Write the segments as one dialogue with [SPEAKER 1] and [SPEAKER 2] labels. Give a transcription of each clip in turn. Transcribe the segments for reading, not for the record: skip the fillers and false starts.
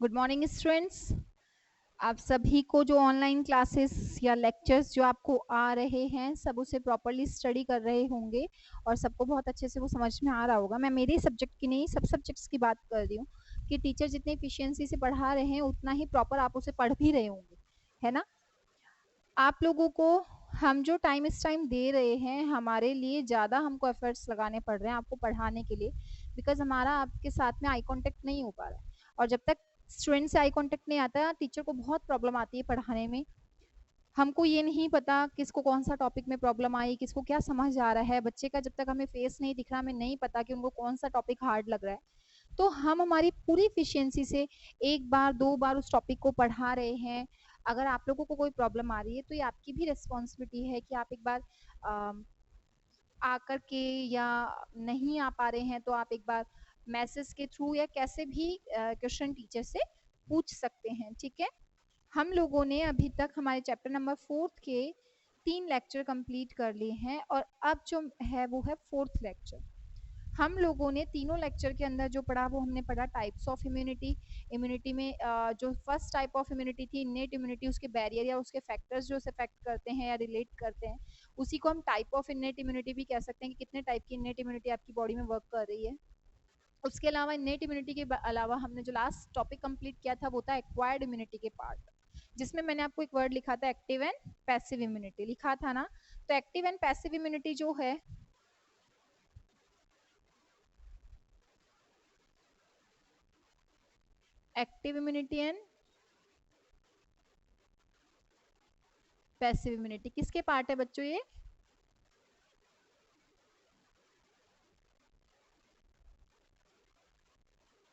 [SPEAKER 1] Good morning students. आप सभी को जो ऑनलाइन क्लासेस या लेक्चर्स जो आपको आ रहे हैं सब उसे प्रॉपरली स्टडी कर रहे होंगे और सबको बहुत अच्छे से वो समझ में आ रहा होगा। मैं मेरे सब्जेक्ट की नहीं, सब सब्जेक्ट्स की बात कर रही हूँ कि टीचर जितने इफिशियंसी से पढ़ा रहे हैं उतना ही प्रॉपर आप उसे पढ़ भी रहे होंगे, है ना। आप लोगों को हम जो टाइम इस टाइम दे रहे हैं हमारे लिए ज़्यादा हमको एफर्ट्स लगाने पड़ रहे हैं आपको पढ़ाने के लिए, बिकॉज हमारा आपके साथ में आई कांटेक्ट नहीं हो पा रहा है। और जब तक स्टूडेंट से आई कांटेक्ट नहीं आता टीचर को बहुत प्रॉब्लम आती है पढ़ाने में। हमको ये नहीं पता किसको कौन सा टॉपिक में प्रॉब्लम आई, किसको क्या समझ आ रहा है। बच्चे का जब तक हमें फेस नहीं दिख रहा, हमें नहीं पता कि उनको कौन सा टॉपिक हार्ड लग रहा है। तो हम हमारी पूरी एफिशिएंसी से एक बार दो बार उस टॉपिक को पढ़ा रहे हैं। अगर आप लोगों को कोई प्रॉब्लम आ रही है तो ये आपकी भी रिस्पॉन्सिबिलिटी है कि आप एक बार आकर के, या नहीं आ पा रहे हैं तो आप एक बार मैसेज के थ्रू या कैसे भी क्वेश्चन टीचर से पूछ सकते हैं। ठीक है। हम लोगों ने अभी तक हमारे चैप्टर नंबर 4 के 3 लेक्चर कंप्लीट कर लिए हैं और अब जो है वो है 4th लेक्चर। हम लोगों ने तीनों लेक्चर के अंदर जो पढ़ा वो हमने पढ़ा टाइप्स ऑफ इम्यूनिटी। इम्यूनिटी में जो फर्स्ट टाइप ऑफ इम्यूनिटी थी इनेट इम्यूनिटी, उसके बैरियर या उसके फैक्टर्स जो उसे अफेक्ट करते हैं या रिलेट करते हैं, उसी को हम टाइप ऑफ इनेट इम्यूनिटी भी कह सकते हैं कि कितने टाइप की इनेट इम्यूनिटी आपकी बॉडी में वर्क कर रही है। उसके अलावा इनेट इम्यूनिटी के अलावा हमने जो लास्ट टॉपिक कंप्लीट किया था वो था एक्वायर्ड इम्यूनिटी के पार्ट, जिसमें मैंने आपको एक वर्ड लिखा था एक्टिव एंड पैसिव इम्यूनिटी लिखा था ना। तो एक्टिव एंड पैसिव इम्यूनिटी जो है, active immunity and passive immunity किसके पार्ट है बच्चों? ये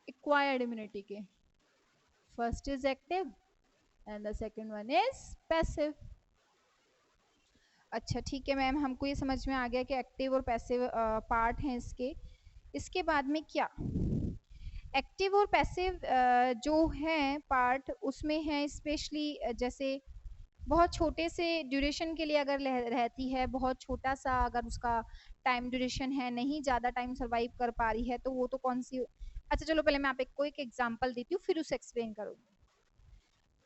[SPEAKER 1] एक्वायर्ड इम्यूनिटी के। First is active and the second one is passive. अच्छा ठीक है मैम, हमको ये समझ में आ गया कि एक्टिव और पैसिव पार्ट हैं इसके। इसके बाद में क्या एक्टिव और पैसिव जो है पार्ट उसमें है स्पेशली, जैसे बहुत छोटे से ड्यूरेशन के लिए अगर रहती है, बहुत छोटा सा अगर उसका टाइम ड्यूरेशन है, नहीं ज़्यादा टाइम सर्वाइव कर पा रही है, तो वो तो कौन सी। अच्छा चलो पहले मैं आप को एक एग्जांपल देती हूँ फिर उसे एक्सप्लेन करूँगी।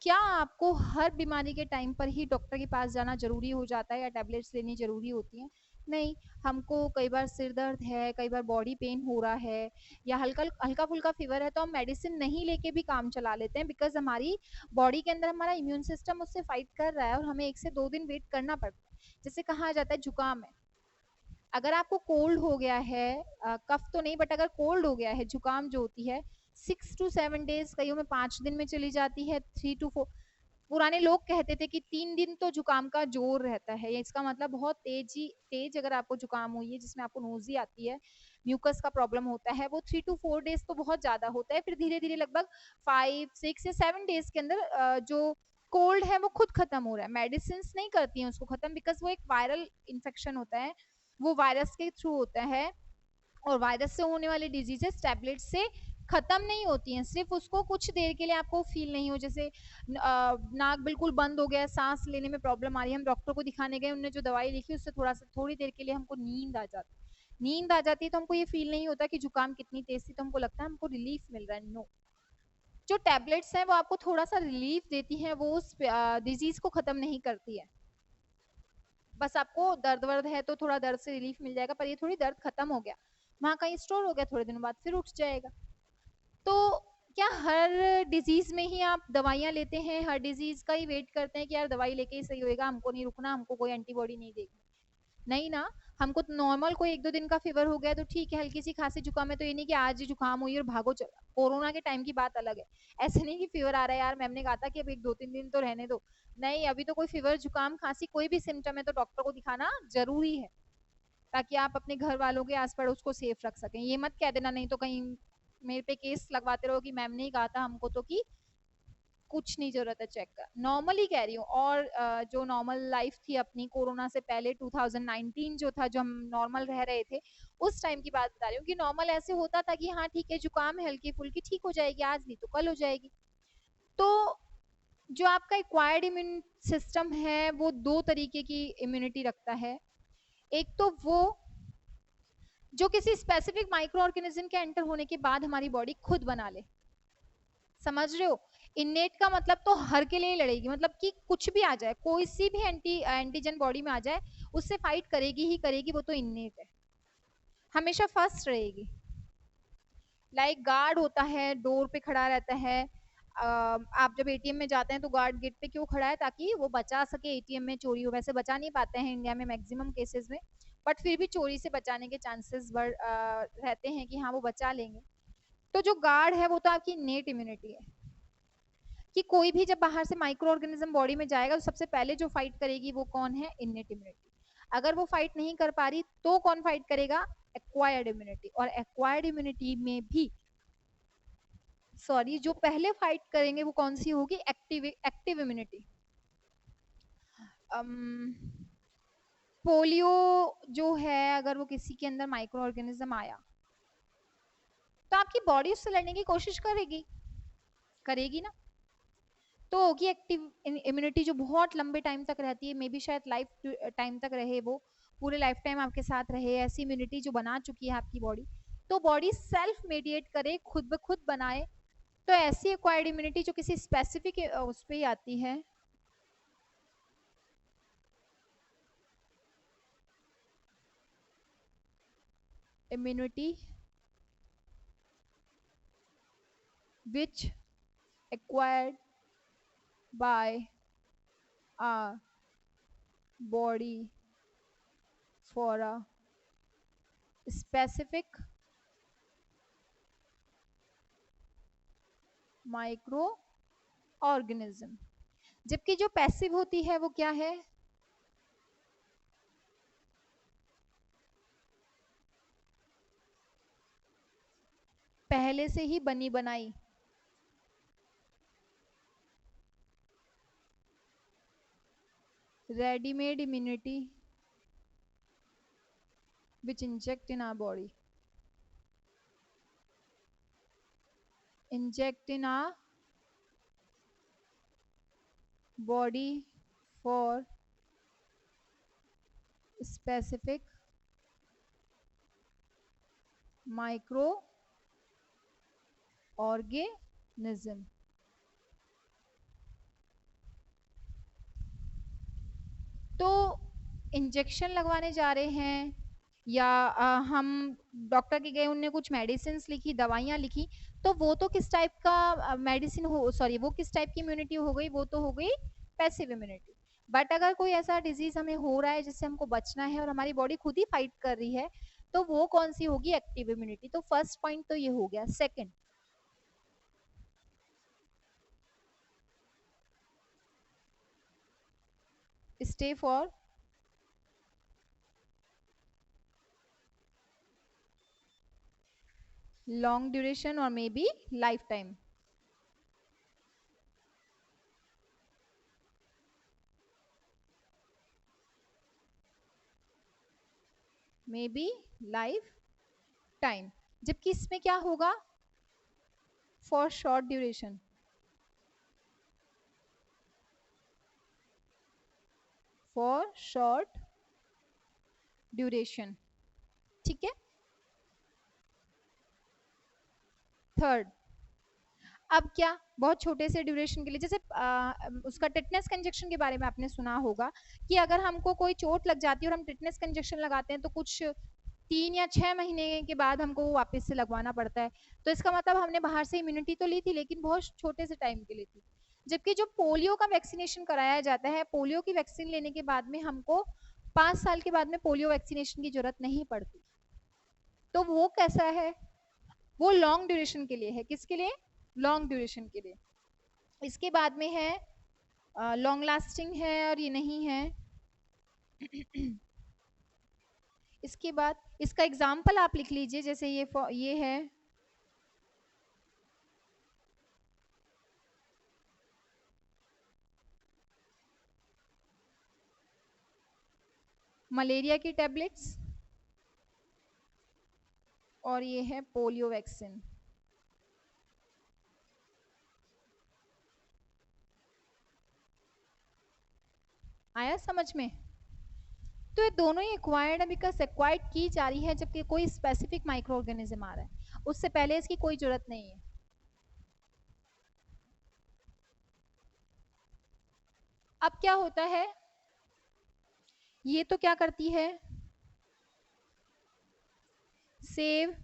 [SPEAKER 1] क्या आपको हर बीमारी के टाइम पर ही डॉक्टर के पास जाना जरूरी हो जाता है या टैबलेट्स लेनी जरूरी होती है? नहीं। हमको कई बार सिर दर्द है, कई बार बॉडी पेन हो रहा है या हल्का हल्का फुल्का फीवर है तो हम मेडिसिन नहीं लेके भी काम चला लेते हैं, बिकॉज हमारी बॉडी के अंदर हमारा इम्यून सिस्टम उससे फाइट कर रहा है और हमें 1 से 2 दिन वेट करना पड़ता है। जैसे कहा जाता है जुकाम है, अगर आपको कोल्ड हो गया है, कफ तो नहीं बट अगर कोल्ड हो गया है, जुकाम जो होती है 6 to 7 डेज, कईयों में 5 दिन में चली जाती है, 3 to 4। पुराने लोग कहते थे कि 3 दिन तो जुकाम का जोर रहता है, इसका मतलब बहुत तेज अगर आपको जुकाम हुई है जिसमें आपको नोजी आती है, म्यूकस का प्रॉब्लम होता है, वो 3 to 4 डेज तो बहुत ज्यादा होता है। फिर धीरे धीरे लगभग 5, 6 या 7 डेज के अंदर जो कोल्ड है वो खुद खत्म हो रहा है। मेडिसिन नहीं करती हैं उसको खत्म, बिकॉज वो एक वायरल इन्फेक्शन होता है, वो वायरस के थ्रू होता है और वायरस से होने वाली डिजीजेस टैबलेट से खत्म नहीं होती हैं, सिर्फ उसको कुछ देर के लिए आपको फील नहीं हो, जैसे नाक बिल्कुल बंद हो गया, सांस लेने में प्रॉब्लम आ रही है, हम डॉक्टर को दिखाने गए, उन्होंने जो दवाई लिखी उससे थोड़ी देर के लिए हमको नींद आ जाती है। नींद आ जाती है तो हमको ये फील नहीं होता कि जुकाम कितनी तेज थी, तो हमको लगता है हमको रिलीफ मिल रहा है। नो, जो टैबलेट्स हैं वो आपको थोड़ा सा रिलीफ देती हैं, वो उस डिजीज को खत्म नहीं करती है। बस आपको दर्द वर्द है तो थोड़ा दर्द से रिलीफ मिल जाएगा, पर ये थोड़ी दर्द खत्म हो गया, वहां कहीं स्टोर हो गया, थोड़े दिनों बाद फिर उठ जाएगा। तो क्या हर डिजीज में ही आप दवाइयां लेते हैं, हर डिजीज का ही वेट करते हैं कि यार दवाई लेके ही सही होएगा, हमको नहीं रुकना, हमको कोई एंटीबॉडी नहीं देगी? नहीं ना। हमको नॉर्मल कोई 1-2 दिन का फीवर हो गया तो ठीक है, हल्की सी खांसी जुकाम है तो ये नहीं कि आज ही जुकाम हुई और भागो चला। कोरोना के टाइम की बात अलग है, ऐसे नहीं कि फीवर आ रहा है यार, मैम ने कहा था कि अब 1-2-3 दिन तो रहने दो। नहीं, अभी तो कोई फीवर जुकाम खांसी कोई भी सिम्टम है तो डॉक्टर को दिखाना जरूरी है, ताकि आप अपने घर वालों के आस पड़ोस को सेफ रख सकें। ये मत कह देना नहीं तो कहीं मेरे पे केस लगवाते रहो कि मैम ने ही कहा था हमको तो कि कुछ नहीं जरूरत है चेक कर। नॉर्मली कह रही हूँ, और जो नॉर्मल लाइफ थी अपनी कोरोना से पहले 2019 जो था, जो हम नॉर्मल रह रहे थे उस टाइम की बात बता रही हूँ कि नॉर्मल ऐसे होता था कि हाँ ठीक है जुकाम है, हल्की फुल्की ठीक हो जाएगी, आज नहीं तो कल हो जाएगी। तो जो आपका एक्वायर्ड इम्यून सिस्टम है वो 2 तरीके की इम्यूनिटी रखता है। एक तो वो जो किसी स्पेसिफिक माइक्रो ऑर्गेनिज्म के एंटर होने के बाद हमारी बॉडी खुद बना ले, समझ रहे हो? इन्नेट का मतलब तो हर के लिए लड़ेगी, मतलब कि कुछ भी आ जाए, कोई सी भी एंटीजन बॉडी में आ जाए, उससे फाइट करेगी ही करेगी, वो तो इन्नेट है, हमेशा फर्स्ट रहेगी। लाइक गार्ड होता है, डोर पे खड़ा रहता है। आप जब एटीएम में जाते हैं तो गार्ड गेट पे क्यों खड़ा है? ताकि वो बचा सके एटीएम में चोरी हो। वैसे बचा नहीं पाते हैं इंडिया में मैक्सिमम केसेस में, बट फिर भी चोरी से बचाने के चांसेस रहते हैं कि हाँ वो बचा लेंगे। तो जो गार्ड है वो तो आपकी नेट इम्यूनिटी है, कि कोई भी जब बाहर से माइक्रो ऑर्गेनिज्म बॉडी में जाएगा तो सबसे पहले जो फाइट करेगी वो कौन है? Innate immunity. अगर वो फाइट नहीं कर पा रही तो कौन फाइट करेगा? Acquired immunity. और एक्वायर्ड इम्यूनिटी में भी सॉरी जो पहले फाइट करेंगे वो कौन सी होगी? Active immunity. पोलियो जो है, अगर वो किसी के अंदर माइक्रो ऑर्गेनिज्म आया तो आपकी बॉडी उससे लड़ने की कोशिश करेगी ना, तो होगी एक्टिव इम्यूनिटी, जो बहुत लंबे टाइम तक रहती है, मे बी शायद लाइफ टाइम तक रहे, वो पूरे लाइफ टाइम आपके साथ रहे, ऐसी इम्यूनिटी जो बना चुकी है आपकी बॉडी। तो बॉडी सेल्फ मेडिएट करे, खुद ब खुद बनाए, तो ऐसी एक्वायर्ड इम्यूनिटी जो किसी स्पेसिफिक उस पर ही आती है, immunity which acquired by our body for a specific microorganism। जबकि जो पैसिव होती है वो क्या है? पहले से ही बनी बनाई, readymade immunity which inject in our body, inject in our body for specific microorganism। तो इंजेक्शन लगवाने जा रहे हैं या हम डॉक्टर के गए, उनने कुछ मेडिसिन लिखी, दवाइयाँ लिखी, तो वो तो किस टाइप का मेडिसिन हो, सॉरी वो किस टाइप की इम्यूनिटी हो गई? वो तो हो गई पैसिव इम्यूनिटी। बट अगर कोई ऐसा डिजीज हमें हो रहा है जिससे हमको बचना है और हमारी बॉडी खुद ही फाइट कर रही है, तो वो कौन सी होगी? Active immunity. तो फर्स्ट पॉइंट तो ये हो गया। Second, stay for long duration और may be life time. May be life time. जबकि इसमें क्या होगा? For short duration. For short duration, ठीक है। थर्ड, अब क्या? बहुत छोटे से ड्यूरेशन के लिए, जैसे उसका टिटनेस का इंजेक्शन के बारे में आपने सुना होगा कि अगर हमको कोई चोट लग जाती है और हम टिटनेस का इंजेक्शन लगाते हैं तो कुछ 3 या 6 महीने के बाद हमको वो वापस से लगवाना पड़ता है। तो इसका मतलब हमने बाहर से इम्यूनिटी तो ली थी, लेकिन बहुत छोटे से टाइम के लिए थी। जबकि जो पोलियो का वैक्सीनेशन कराया जाता है, पोलियो की वैक्सीन लेने के बाद में हमको 5 साल के बाद में पोलियो वैक्सीनेशन की जरूरत नहीं पड़ती। तो वो कैसा है? वो लॉन्ग ड्यूरेशन के लिए है। किसके लिए? लॉन्ग ड्यूरेशन के लिए। इसके बाद में है लॉन्ग लास्टिंग है और ये नहीं है। इसके बाद इसका एग्जाम्पल आप लिख लीजिए, जैसे ये है मलेरिया की टेबलेट्स और ये है पोलियो वैक्सीन। आया समझ में? तो ये दोनों ही एक्वायर्ड है, बिकॉज एक्वायर्ड की जा रही है जबकि कोई स्पेसिफिक माइक्रो ऑर्गेनिज्म आ रहा है, उससे पहले इसकी कोई जरूरत नहीं है। अब क्या होता है, ये तो क्या करती है, सेव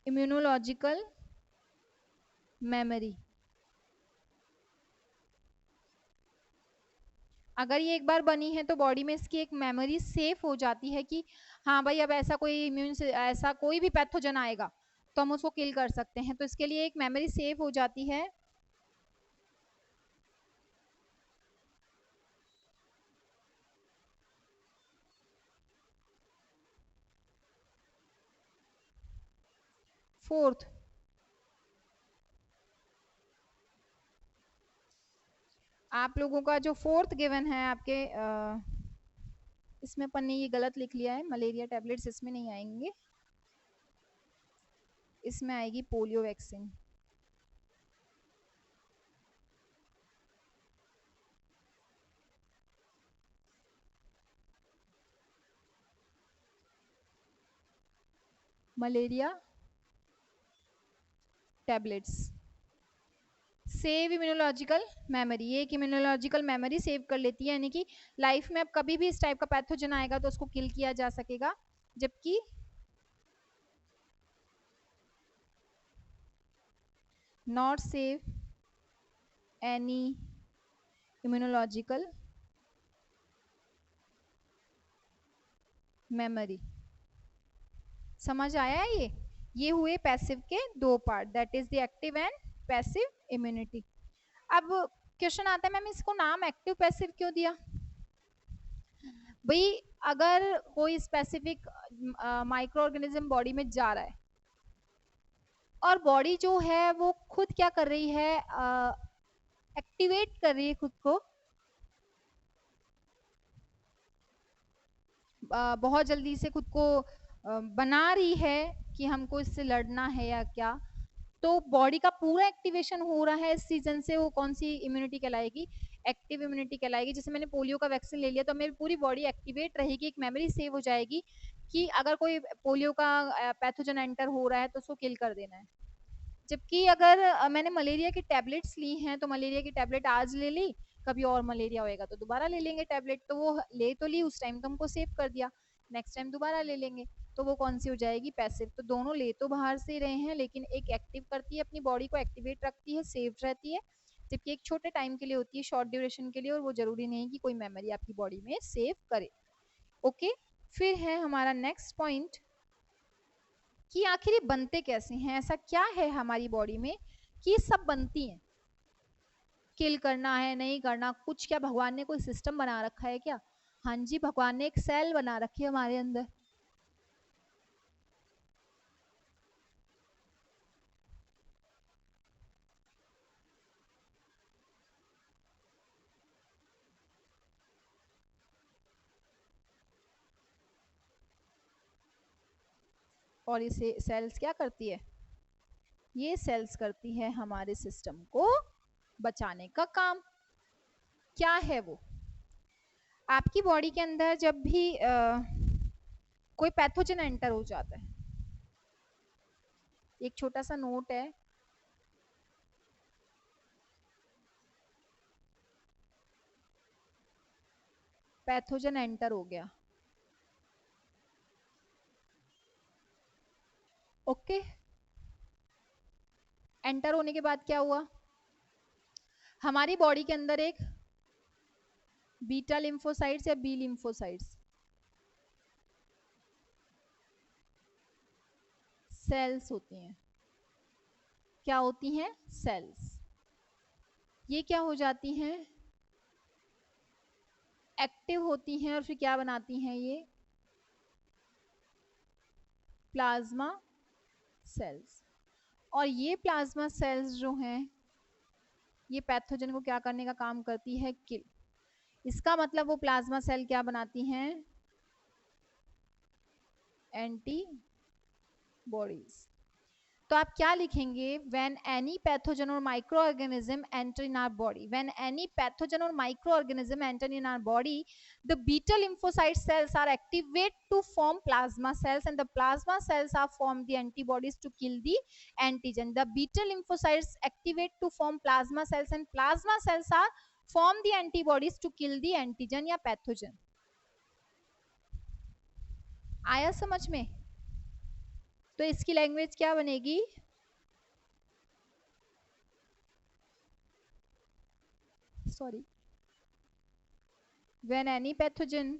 [SPEAKER 1] इम्यूनोलॉजिकल मेमोरी। अगर ये एक बार बनी है तो बॉडी में इसकी एक मेमोरी सेफ हो जाती है कि हाँ भाई अब ऐसा कोई इम्यून से ऐसा कोई भी पैथोजन आएगा तो हम उसको किल कर सकते हैं, तो इसके लिए एक मेमोरी सेव हो जाती है। फोर्थ, आप लोगों का जो फोर्थ गिवन है आपके इसमें अपन ने ये गलत लिख लिया है, मलेरिया टैबलेट्स इसमें नहीं आएंगे, इसमें आएगी polio vaccine. Malaria tablets save immunological memory, ये एक इम्यूनोलॉजिकल मेमोरी सेव कर लेती है, यानी कि लाइफ में अब कभी भी इस टाइप का पैथोजन आएगा तो उसको किल किया जा सकेगा, जबकि not save any immunological memory. समझ आया ये हुए पैसिव के दो part, that is the active and passive immunity. अब क्वेश्चन आता है मैम इसको नाम एक्टिव पैसिव क्यों दिया? भाई अगर कोई स्पेसिफिक माइक्रो ऑर्गेनिज्म बॉडी में जा रहा है और बॉडी जो है वो खुद क्या कर रही है, एक्टिवेट कर रही है खुद को, बहुत जल्दी से खुद को बना रही है कि हमको इससे लड़ना है या क्या, तो बॉडी का पूरा एक्टिवेशन हो रहा है इस सीजन से, वो कौन सी इम्यूनिटी कहलाएगी, एक्टिव इम्यूनिटी कहलाएगी। जैसे मैंने पोलियो का वैक्सीन ले लिया तो मेरी पूरी बॉडी एक्टिवेट रहेगी, एक मेमोरी सेव हो जाएगी कि अगर कोई पोलियो का पैथोजन एंटर हो रहा है तो उसको किल कर देना है। जबकि अगर मैंने मलेरिया की टैबलेट्स ली हैं तो मलेरिया की टैबलेट आज ले ली, कभी और मलेरिया होएगा तो दोबारा ले लेंगे टैबलेट, तो वो ले तो ली उस टाइम तो हमको सेव कर दिया, नेक्स्ट टाइम दोबारा ले लेंगे, तो वो कौन सी हो जाएगी, पैसिव। तो दोनों ले तो बाहर से रहे हैं लेकिन एक एक्टिव करती है, अपनी बॉडी को एक्टिवेट रखती है, सेव रहती है, जबकि एक छोटे टाइम के लिए होती है, शॉर्ट ड्यूरेशन के लिए, और वो जरूरी नहीं कि कोई मेमोरी आपकी बॉडी में सेव करे। ओके, फिर है हमारा नेक्स्ट पॉइंट कि आखिर ये बनते कैसे हैं, ऐसा क्या है हमारी बॉडी में कि ये सब बनती हैं, किल करना है नहीं करना कुछ, क्या भगवान ने कोई सिस्टम बना रखा है क्या? हाँ जी, भगवान ने एक सेल बना रखी है हमारे अंदर, और इसे सेल्स क्या करती है, ये सेल्स करती है हमारे सिस्टम को बचाने का काम। क्या है वो, आपकी बॉडी के अंदर जब भी कोई पैथोजन एंटर हो जाता है, एक छोटा सा नोट है, पैथोजन एंटर हो गया, ओके, एंटर होने के बाद क्या हुआ, हमारी बॉडी के अंदर एक बीटा लिम्फोसाइट्स या बी लिम्फोसाइट्स सेल्स होती हैं, क्या होती हैं, सेल्स। ये क्या हो जाती हैं, एक्टिव होती हैं, और फिर क्या बनाती हैं, ये प्लाज्मा सेल्स। और ये प्लाज्मा सेल्स जो हैं ये पैथोजन को क्या करने का काम करती है, किल। इसका मतलब वो प्लाज्मा सेल क्या बनाती हैं, एंटी बॉडीज। तो आप क्या लिखेंगे, व्हेन एनी पैथोजन और microorganism enter in our body, when any pathogen और microorganism enter in our body, the beta lymphocyte cells are activate to form plasma cells and the plasma cells are form the antibodies to kill the antigen. The beta lymphocytes activate to form plasma cells and plasma cells are form the antibodies to kill the antigen या pathogen. आया समझ में? तो इसकी language क्या बनेगी, sorry, when any pathogen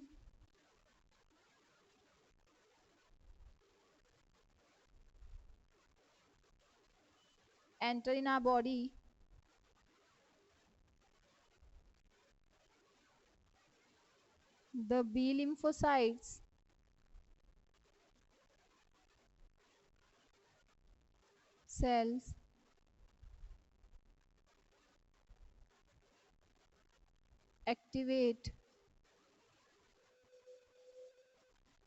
[SPEAKER 1] enter in our body, the B lymphocytes cells activate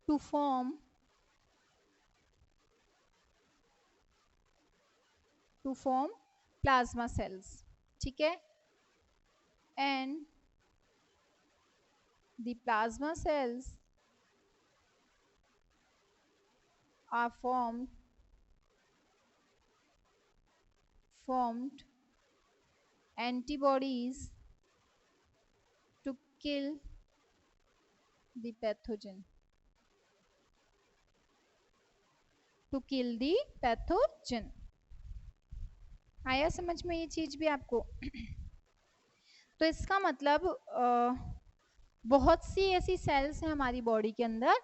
[SPEAKER 1] to form plasma cells. ठीक है, and the plasma cells are formed antibodies to kill the pathogen, to kill the pathogen. आया समझ में ये चीज भी आपको? तो इसका मतलब बहुत सी ऐसी सेल्स हैं हमारी बॉडी के अंदर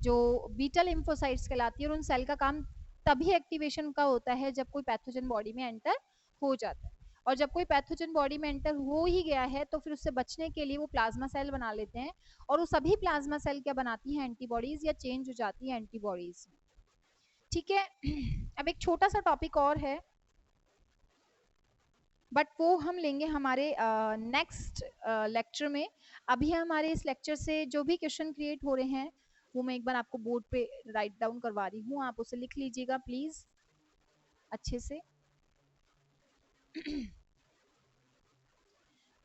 [SPEAKER 1] जो बीटा लिम्फोसाइट्स कहलाती है, और उन सेल का काम तभी एक्टिवेशन का होता है जब कोई पैथोजन बॉडी में एंटर हो जाता है, और जब कोई पैथोजन बॉडी में एंटर हो ही गया है तो फिर उससे बचने के लिए वो प्लाज्मा सेल बना लेते हैं, और वो सभी प्लाज्मा सेल क्या बनाती हैं, एंटीबॉडीज या चेंज हो जाती है एंटीबॉडीज. ठीक है, अब एक छोटा सा टॉपिक और है, बट वो हम लेंगे हमारे नेक्स्ट लेक्चर में. अभी हमारे इस लेक्चर से जो भी क्वेश्चन क्रिएट हो रहे हैं वो मैं एक बार आपको बोर्ड पे राइट डाउन करवा रही हूँ, आप उसे लिख लीजिएगा प्लीज अच्छे से.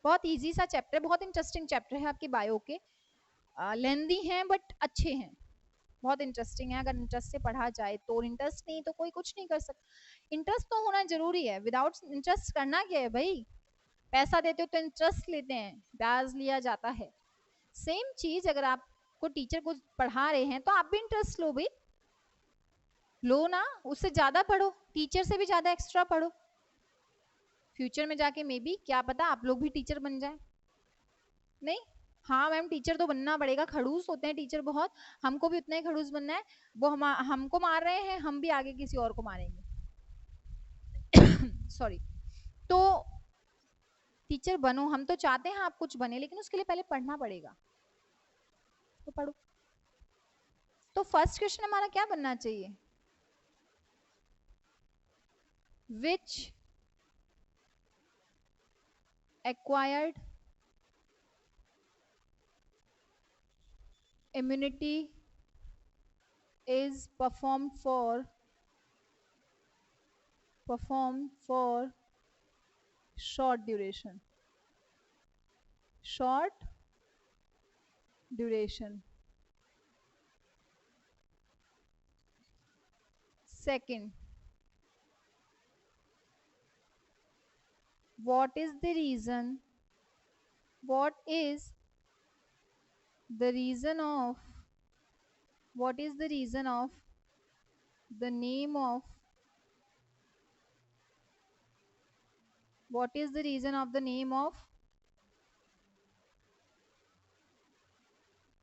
[SPEAKER 1] बहुत इजी सा चैप्टर, बहुत इंटरेस्टिंग चैप्टर है आपके बायो के, लेंदी हैं बट अच्छे हैं, बहुत इंटरेस्टिंग है. अगर इंटरेस्ट से पढ़ा जाए तो, इंटरेस्ट नहीं तो कोई कुछ नहीं कर सकता. इंटरेस्ट तो होना जरूरी है, विदाउट इंटरेस्ट करना क्या है भाई, पैसा देते हो तो इंटरेस्ट लेते हैं, ब्याज लिया जाता है. सेम चीज अगर आपको टीचर को पढ़ा रहे हैं तो आप भी इंटरेस्ट लो भाई, लो ना, उससे ज्यादा पढ़ो, टीचर से भी ज्यादा एक्स्ट्रा पढ़ो. फ्यूचर में जाके मे बी क्या पता आप लोग भी टीचर बन जाए. नहीं, हाँ मैम टीचर तो बनना पड़ेगा, खड़ूस होते हैं टीचर बहुत, हमको भी उतना ही खड़ूस बनना है. वो हमको मार रहे हैं, हम भी आगे किसी और को मारेंगे. सॉरी. तो टीचर बनो, हम तो चाहते हैं आप कुछ बने, लेकिन उसके लिए पहले पढ़ना पड़ेगा, तो पढ़ो. तो फर्स्ट क्वेश्चन हमारा क्या बनना चाहिए, विच acquired immunity is performed for short duration. Second, what is the reason of the name of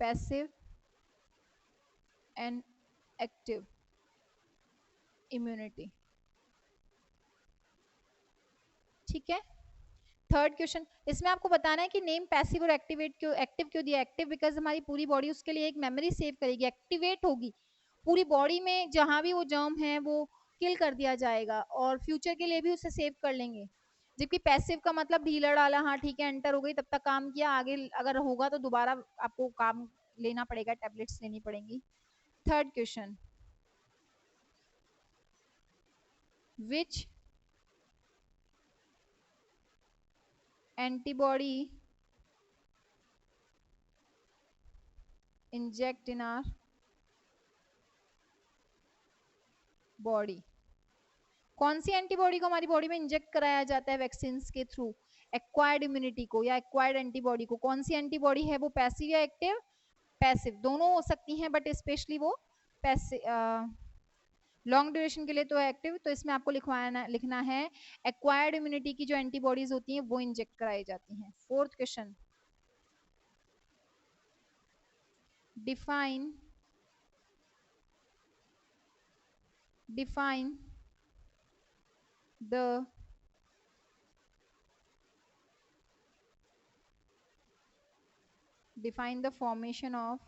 [SPEAKER 1] passive and active immunity. ठीक है. थर्ड क्वेश्चन, इसमें आपको बताना है कि नेम पैसिव और एक्टिव क्यों दिया. एक्टिव बिकॉज हमारी पूरी बॉडी उसके लिए एक मेमोरी सेव करेगी, एक्टिवेट होगी, पूरी बॉडी में जहां भी वो जर्म है वो किल कर दिया जाएगा और फ्यूचर के लिए भी उसे सेव कर लेंगे. जबकि पैसिव का मतलब ढीला डाला, हाँ ठीक है एंटर हो गई, तब तक काम किया, आगे अगर होगा तो दोबारा आपको काम लेना पड़ेगा, टेबलेट्स लेनी पड़ेंगी. Third question, which antibody inject in our body. कौन सी एंटीबॉडी को हमारी बॉडी में इंजेक्ट कराया जाता है वैक्सीन के थ्रू? एक्वायर्ड इम्यूनिटी को या एक्वायर्ड एंटीबॉडी को. कौन सी एंटीबॉडी है वो, पैसिव या एक्टिव? पैसिव, दोनों हो सकती हैं बट स्पेशली वो पैसिव, लॉन्ग ड्यूरेशन के लिए तो एक्टिव. तो इसमें आपको लिखना है एक्वायर्ड इम्यूनिटी की जो एंटीबॉडीज होती हैं वो इंजेक्ट कराई जाती हैं. Fourth question, define the formation of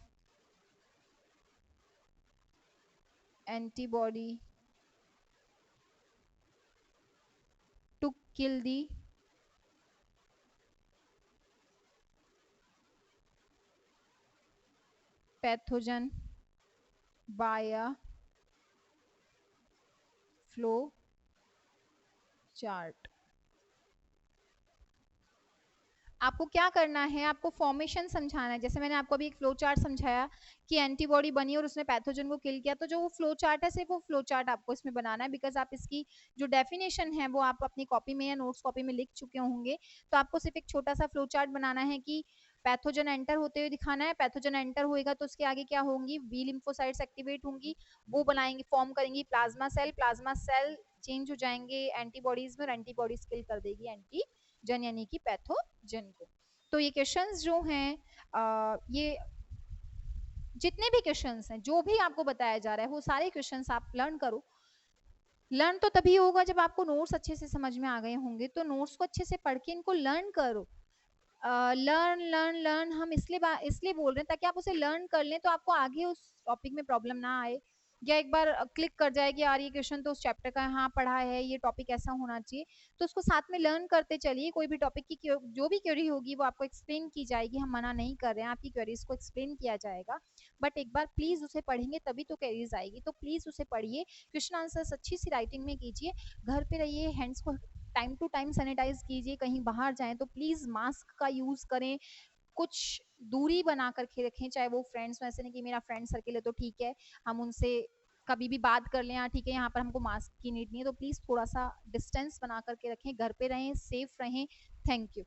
[SPEAKER 1] antibody to kill the pathogen by a flow chart. आपको क्या करना है, आपको फॉर्मेशन समझाना है. जैसे मैंने आपको अभी एक फ्लो चार्ट समझाया कि एंटीबॉडी बनी और उसने पैथोजन को किल किया, तो जो वो फ्लो चार्ट है सिर्फ वो फ्लो चार्ट आपको इसमें बनाना है. बिकॉज आप इसकी जो डेफिनेशन है वो आप अपनी कॉपी में या नोट्स कॉपी में लिख चुके होंगे. तो आपको सिर्फ एक छोटा सा फ्लो चार्ट बनाना है कि पैथोजन एंटर होते हुए दिखाना है. पैथोजन एंटर होएगा तो उसके आगे क्या होंगी, बी लिम्फोसाइट्स एक्टिवेट होंगी, वो बनाएंगे, फॉर्म करेंगी plasma cell. Plasma cell change हो जाएंगे एंटीबॉडीज में और एंटीबॉडीज किल कर देगी एंटीजन यानी कि पैथोजन को. तो ये क्वेश्चंस जो हैं ये जितने भी क्वेश्चंस हैं जो भी आपको बताया जा रहा है वो सारे क्वेश्चंस आप लर्न करो. लर्न तो तभी होगा जब आपको नोट्स अच्छे से समझ में आ गए होंगे. तो नोट्स को अच्छे से पढ़ के इनको लर्न करो. लर्न लर्न लर्न हम इसलिए बोल रहे हैं ताकि आप उसे लर्न कर लें तो आपको आगे उस टॉपिक में प्रॉब्लम ना आए. या एक बार क्लिक कर जाए कि यार ये क्वेश्चन तो उस चैप्टर का यहाँ पढ़ा है, ये टॉपिक ऐसा होना चाहिए, तो उसको साथ में लर्न करते चलिए. कोई भी टॉपिक की जो भी क्वेरी होगी वो आपको एक्सप्लेन की जाएगी. हम मना नहीं कर रहे हैं, आपकी क्वेरीज को एक्सप्लेन किया जाएगा. बट एक बार प्लीज उसे पढ़ेंगे तभी तो क्वेरीज आएगी. तो प्लीज उसे पढ़िए, क्वेश्चन आंसर्स अच्छी सी राइटिंग में कीजिए, घर पे रहिए, हैंड्स को टाइम टू टाइम सैनिटाइज कीजिए. कहीं बाहर जाएं तो प्लीज मास्क का यूज करें, कुछ दूरी बना करके रखें, चाहे वो फ्रेंड्स में. ऐसे नहीं कि मेरा फ्रेंड सर्किल है तो ठीक है हम उनसे कभी भी बात कर लें, ठीक है यहाँ पर हमको मास्क की नीड नहीं है. तो प्लीज थोड़ा सा डिस्टेंस बना करके रखें, घर पे रहें, सेफ रहें. Thank you.